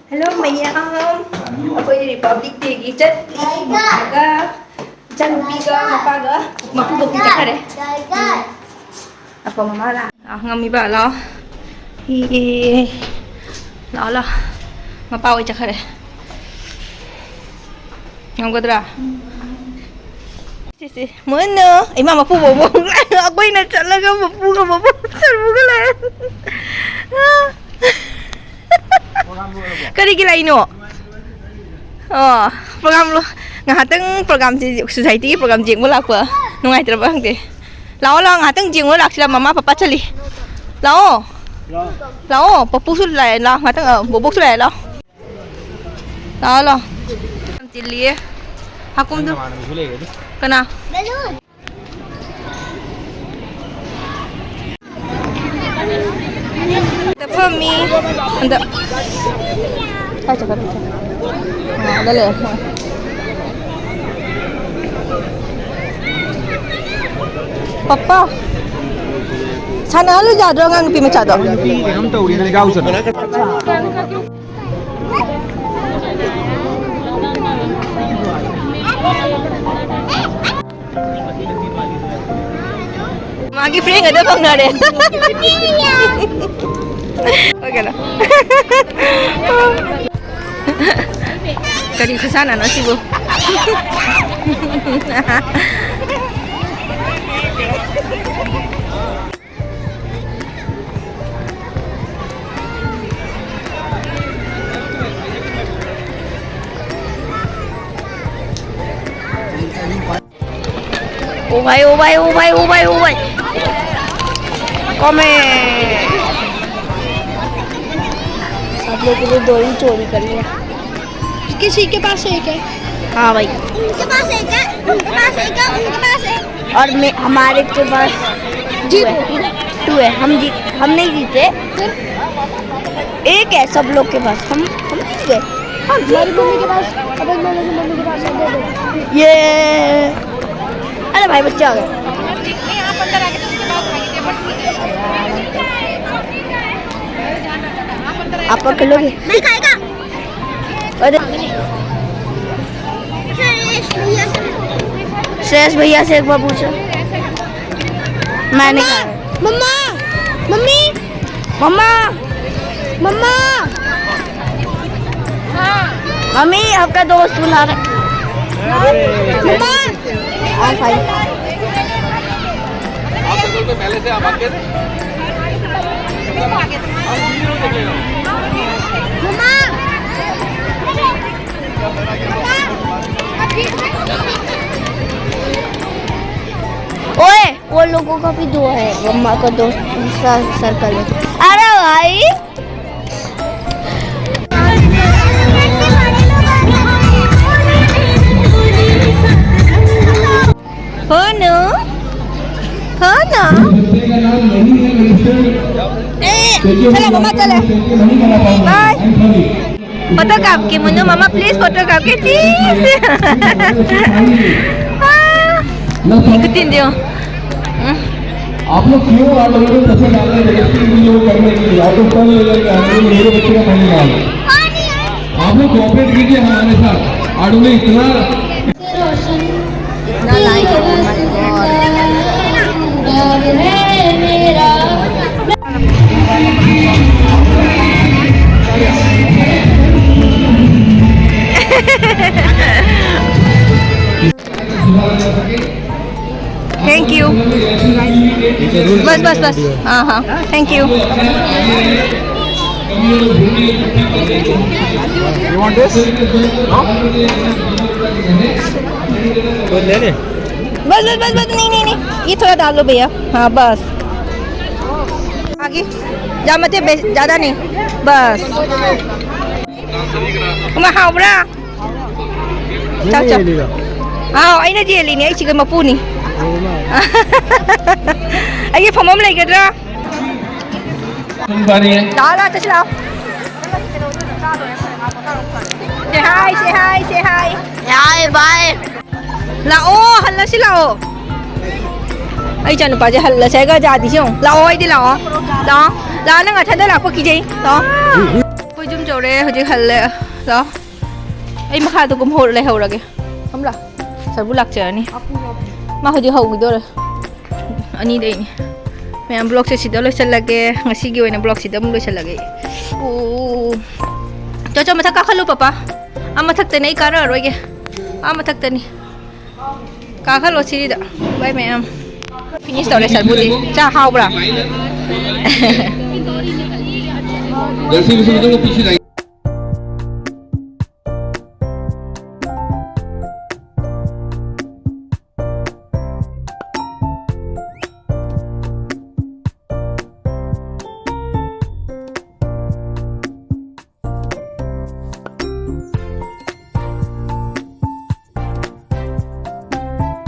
Hello mày không? Aku jadi public day gitu. Aga jangan piga apa ga? Maku bukti cakap deh. Apa mama lah? Ngami ba lo? Lo lo. Mapau cakap deh. Ngam kodra. Sisi, mana? Mama pu bobo. Aku ini nak cakap lagi pu bobo. Serbu lah. Kali gila ino. Oh, program lo. Ngahateng program society program jing mo lakwa. Nungai terbang deh. Lao lo ngahateng jing mo lak sila mama papa cali. Lao. Lao, papu sulai lah ngahateng bobok sulai lo. Lao lo. Cili. Hakum tu. Kena. Balloon. For me, untuk. Hai cakap. Dah le. Papa. Sana lu jatuh dengan pi macam tu. Kamu tahu dia nak gaul sana. Magi free nggak ada bang nade. Oke lah. Kali ke sana nasi bu. Ubay. Come. आप लोग के लिए दो ही चोरी कर लिया। किसी के पास एक है। हाँ भाई। उनके पास एक है, उनके पास एक है, उनके पास है। और मैं हमारे के पास टू है। हम नहीं जीते। एक है सब लोग के पास। हम नहीं गए। हमारी मम्मी के पास, अब मम्मी के पास है। ये अरे भाई बच्चे आ गए। आप पकड़ लोगे? नहीं खाएगा। अरे श्रेयस भैया से एक बार पूछो। मैंने कहा मम्मा, मम्मी, मम्मा मम्मा। मम्मी आपका दोस्त बुला रहा है। मम्मा। हाँ भाई। आप तो पहले से आप आगे थे। मम्मा। ओए वो लोगों का भी दो है। मम्मा का दोस्त दूसरा सर्कल है। अरे भाई हो ना चलो मम्मा चले बाय फोटो काप के मुन्नू मामा प्लीज फोटो काप के प्लीज ikutin dia आप लोग क्यों आप लोगों को पैसे डाल रहे हैं वीडियो करने के लिए? आप लोग कल ले लेंगे मेरे बच्चे का पानी डाल। आप लोग कोऑपरेट कीजिए हमारे साथ। आड़ू में इतना थैंक यू। बस हाँ thank you. You want this? No? तो ले ले। बस नहीं ये थोड़ा डाल लो भैया। हाँ बस आगे जा मत ज़्यादा नहीं बस। मैं हाँ बरा चल हाँ आई ना जी नहीं आई चिकन मपू नहीं आई फमम ले गया डाला तो चलाओ। say hi bye lao halla si lao ai chan pa je halla sai ga ja di xiong lao ai di lao đó đó nó ngồi thấy đó là có kỳ gì đó cô zum ꯆꯧꯔꯦ ꯍꯧꯖꯤꯛ ꯍꯜꯂꯦ ꯂꯥꯛꯑꯣ ꯑꯩ ꯃꯈꯥꯗ ꯂꯩꯍꯧꯔꯒꯦ ꯈꯪꯕ꯭ꯔꯥ ꯁꯔꯕꯨ ꯂꯥꯛꯆꯔꯅꯤ ꯃꯥ ꯍꯧꯖꯤꯛ ꯍꯧꯈꯤꯗꯣꯔꯦ ꯑꯅꯤꯗꯩꯅꯤ ꯃꯌꯥꯝ ꯕ꯭ꯂꯣꯛꯁꯦ ꯁꯤꯗ ꯂꯣꯏꯁꯤꯜꯂꯒꯦ ꯉꯁꯤꯒꯤ ꯑꯣꯏꯅ ꯕ꯭ꯂꯣꯛꯁꯤꯗ ꯑꯃꯨꯛ ꯂꯣꯏꯁꯤꯜꯂꯒꯦ ꯆꯣ ꯃꯊꯛ ꯀꯥꯈꯠꯂꯨ ꯄꯄꯥ ꯃꯊꯛꯇꯅꯤ ꯑꯩ ꯀꯥꯔꯛꯑꯔꯣꯏꯒꯦ ꯃꯊꯛꯇꯅꯤ ꯀꯥꯈꯠꯂꯣ ꯁꯤꯔꯤꯗ ꯕꯥꯏ ꯃꯌꯥꯝ ꯐꯤꯅꯤꯁ ꯇꯧꯔꯦ ꯁꯔꯕꯨꯗꯤ ꯆꯥ ꯍꯥꯎꯕ꯭ꯔꯥ जैसे उसे मतलब पीछे जाएंगे